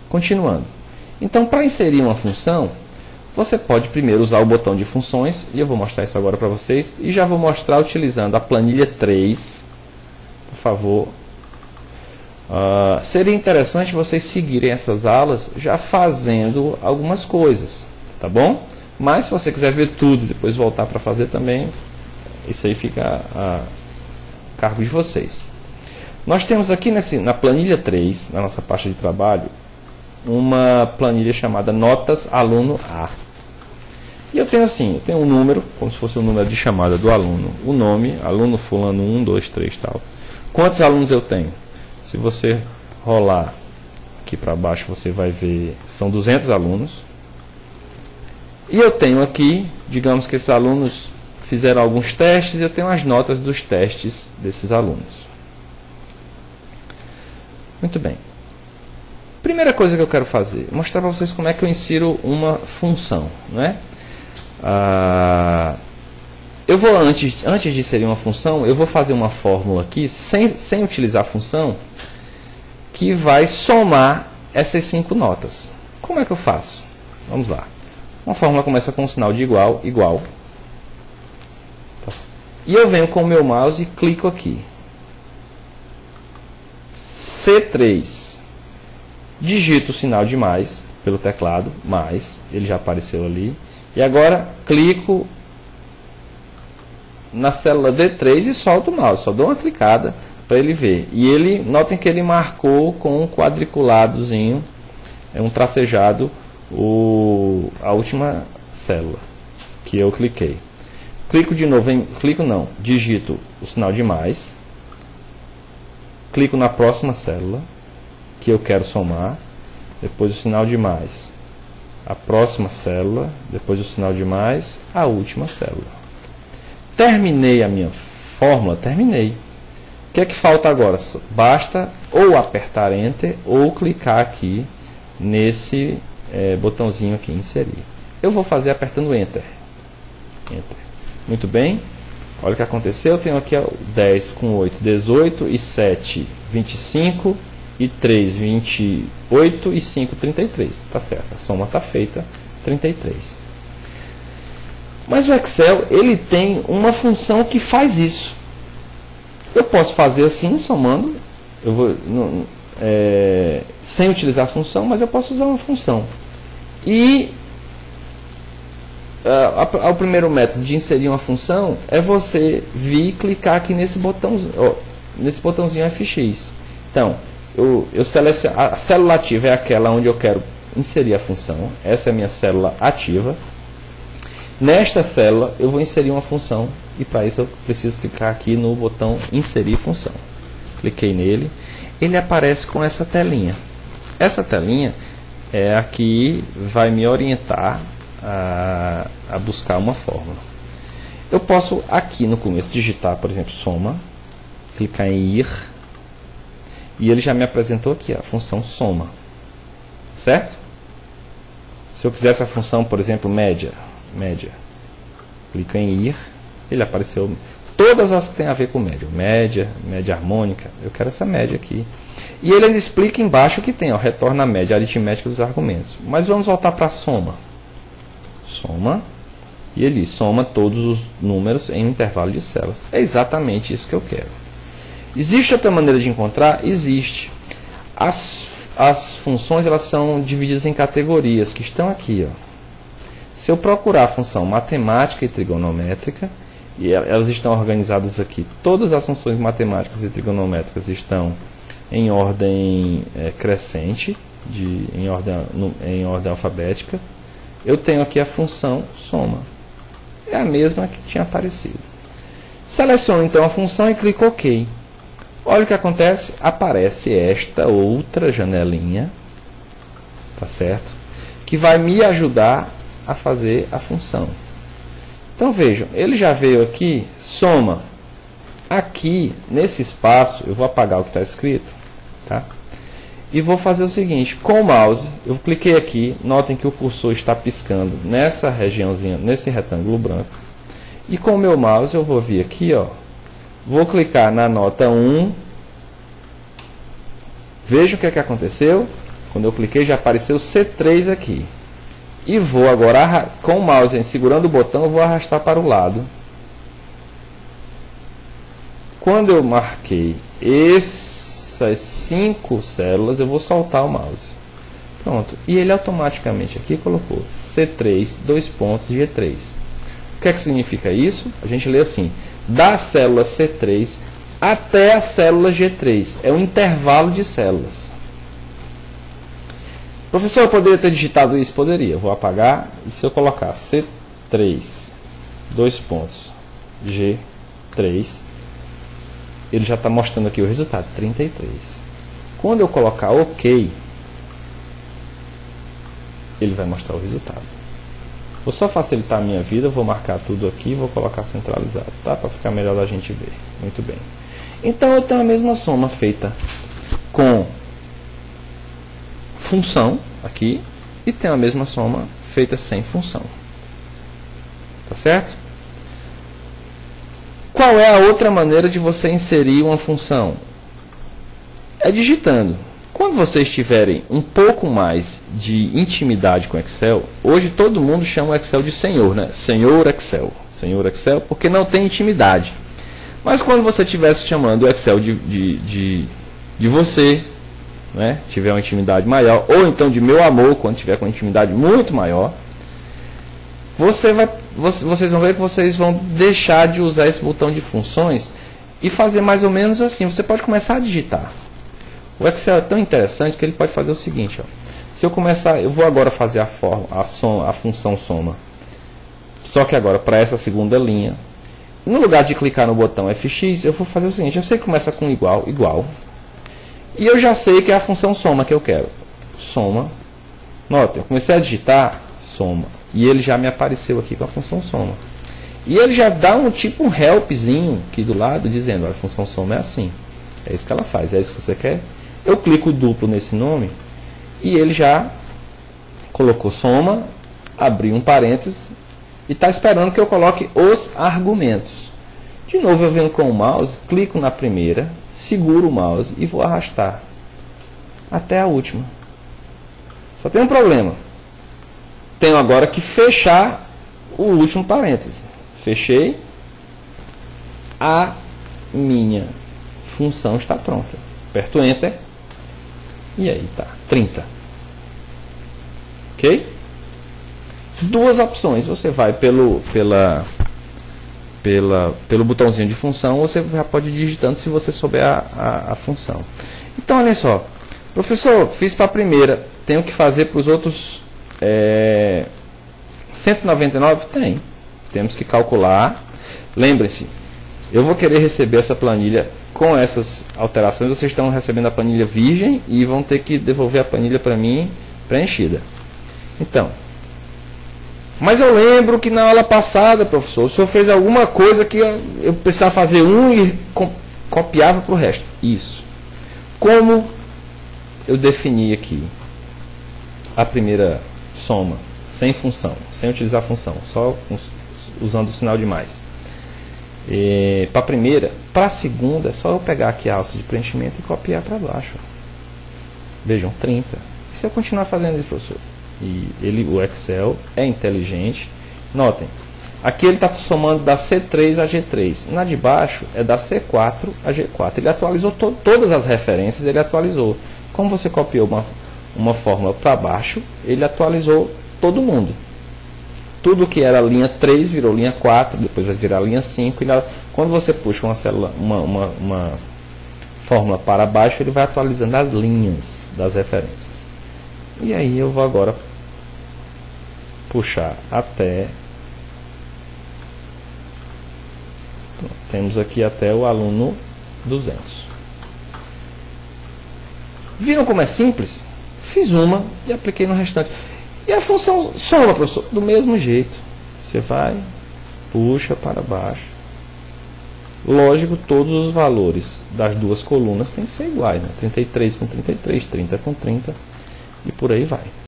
Continuando. Então, para inserir uma função, você pode primeiro usar o botão de funções, e eu vou mostrar isso agora para vocês, e já vou mostrar utilizando a planilha 3, por favor. Seria interessante vocês seguirem essas aulas já fazendo algumas coisas, tá bom? Mas se você quiser ver tudo e depois voltar para fazer também, isso aí fica a cargo de vocês. Nós temos aqui na planilha 3, na nossa pasta de trabalho, uma planilha chamada Notas Aluno A. E eu tenho assim, eu tenho um número, como se fosse o número de chamada do aluno, o nome, aluno fulano 1, 2, 3 tal. Quantos alunos eu tenho? Se você rolar aqui para baixo, você vai ver, são 200 alunos. E eu tenho aqui, digamos que esses alunos fizeram alguns testes, e eu tenho as notas dos testes desses alunos. Muito bem. Primeira coisa que eu quero fazer, mostrar para vocês como é que eu insiro uma função, não é? Eu vou, antes de inserir uma função, eu vou fazer uma fórmula aqui, sem utilizar a função, que vai somar essas 5 notas. Como é que eu faço? Vamos lá. Uma fórmula começa com um sinal de igual. E eu venho com o meu mouse e clico aqui. C3. Digito o sinal de mais pelo teclado, mais, ele já apareceu ali. E agora clico na célula D3 e solto o mouse, só dou uma clicada para ele ver. E ele, notem que ele marcou com um quadriculadozinho, um tracejado, a última célula que eu cliquei. Clico de novo, digito o sinal de mais, clico na próxima célula que eu quero somar, depois o sinal de mais, a próxima célula, depois o sinal de mais, a última célula. Terminei a minha fórmula, terminei. O que é que falta agora? Basta ou apertar Enter ou clicar aqui nesse botãozinho aqui, inserir. Eu vou fazer apertando Enter. Muito bem. Olha o que aconteceu. Eu tenho aqui 10 com 8, 18, e 7, 25, e 3, 28, e 5, 33. Tá certo, a soma está feita, 33. Mas o Excel, ele tem uma função que faz isso. Eu posso fazer assim, somando, sem utilizar a função, mas eu posso usar uma função. E o primeiro método de inserir uma função é você vir e clicar aqui nesse botãozinho FX. Então, eu seleciono, a célula ativa é aquela onde eu quero inserir a função. Essa é a minha célula ativa. Nesta célula eu vou inserir uma função, e para isso eu preciso clicar aqui no botão inserir função. Cliquei nele, ele aparece com essa telinha. Essa telinha é a que vai me orientar a buscar uma fórmula. Eu posso aqui no começo digitar, por exemplo, soma, clicar em ir, e ele já me apresentou aqui a função soma, certo? Se eu quisesse a função, por exemplo, média, clico em ir, ele apareceu todas as que tem a ver com média harmônica. Eu quero essa média aqui. E ele ainda explica embaixo o que tem, retorna a média aritmética dos argumentos. Mas vamos voltar para a soma. E ele soma todos os números em um intervalo de células. É exatamente isso que eu quero. Existe outra maneira de encontrar? Existe. As funções, elas são divididas em categorias, que estão aqui. Se eu procurar a função matemática e trigonométrica, e elas estão organizadas aqui, todas as funções matemáticas e trigonométricas estão em ordem crescente, em ordem alfabética. Eu tenho aqui a função soma. É a mesma que tinha aparecido. Seleciono então a função e clico OK. Olha o que acontece. Aparece esta outra janelinha, tá certo? Que vai me ajudar a fazer a função. Então vejam, ele já veio aqui, soma. Aqui, nesse espaço, eu vou apagar o que está escrito, tá? E vou fazer o seguinte, com o mouse, eu cliquei aqui, notem que o cursor está piscando nessa regiãozinha, nesse retângulo branco. E com o meu mouse eu vou vir aqui, vou clicar na nota 1. Veja o que aconteceu. Quando eu cliquei, já apareceu C3 aqui. E vou agora, com o mouse segurando o botão, eu vou arrastar para o lado. Quando eu marquei essas 5 células, eu vou soltar o mouse. Pronto. E ele automaticamente aqui colocou C3, G3. O que é que significa isso? A gente lê assim: da célula C3 até a célula G3. É um intervalo de células. Professor, eu poderia ter digitado isso? Poderia. Eu vou apagar. E se eu colocar C3, G3, ele já está mostrando aqui o resultado, 33. Quando eu colocar OK, ele vai mostrar o resultado. Vou só facilitar a minha vida, vou marcar tudo aqui e vou colocar centralizado, tá? Para ficar melhor da gente ver. Muito bem. Então eu tenho a mesma soma feita com função aqui e tenho a mesma soma feita sem função. Tá certo? Qual é a outra maneira de você inserir uma função? É digitando. Quando vocês tiverem um pouco mais de intimidade com Excel, hoje todo mundo chama o Excel de senhor, né? Senhor Excel. Senhor Excel, porque não tem intimidade. Mas quando você estivesse chamando o Excel de você, né? Tiver uma intimidade maior, ou então de meu amor, quando tiver com uma intimidade muito maior, vocês vão ver que vocês vão deixar de usar esse botão de funções e fazer mais ou menos assim. Você pode começar a digitar. O Excel é tão interessante que ele pode fazer o seguinte, ó. Se eu começar, eu vou agora fazer a função soma. Só que agora para essa segunda linha, no lugar de clicar no botão FX, eu vou fazer o seguinte: eu sei que começa com igual, e eu já sei que é a função soma que eu quero. Soma. Notem, eu comecei a digitar soma. E ele já me apareceu aqui com a função soma. E ele já dá um helpzinho aqui do lado, dizendo: a função soma é assim. É isso que ela faz, é isso que você quer. Eu clico duplo nesse nome e ele já colocou soma, abriu um parênteses e está esperando que eu coloque os argumentos. De novo eu venho com o mouse, clico na primeira, seguro o mouse e vou arrastar até a última. Só tem um problema. Tenho agora que fechar o último parêntese. Fechei. A minha função está pronta. Aperto Enter. E aí tá, 30. Ok? Duas opções. Você vai pelo botãozinho de função, ou você já pode ir digitando se você souber a função. Então, olha só. Professor, fiz para a primeira. Tenho que fazer para os outros 199? Tem. Temos que calcular. Lembre-se, eu vou querer receber essa planilha com essas alterações. Vocês estão recebendo a planilha virgem e vão ter que devolver a planilha para mim preenchida. Então, mas eu lembro que na aula passada, professor, o senhor fez alguma coisa que eu precisava fazer e copiava para o resto. Isso. Como eu defini aqui a primeira soma, sem função, sem utilizar função, só usando o sinal de mais. Para a primeira, para a segunda, é só eu pegar aqui a alça de preenchimento e copiar para baixo. Vejam, 30. E se eu continuar fazendo isso, professor? E o Excel é inteligente. Notem, aqui ele está somando da C3 a G3. Na de baixo é da C4 a G4. Ele atualizou todas as referências, ele atualizou. Como você copiou uma fórmula para baixo, ele atualizou todo mundo. Tudo que era linha 3 virou linha 4, depois vai virar linha 5. E quando você puxa uma fórmula para baixo, ele vai atualizando as linhas das referências. E aí eu vou agora puxar até... Temos aqui até o aluno 200. Viram como é simples? Fiz uma e apliquei no restante. E a função soma, professor, do mesmo jeito. Você vai, puxa para baixo. Lógico, todos os valores das duas colunas têm que ser iguais, né? 33 com 33, 30 com 30 e por aí vai.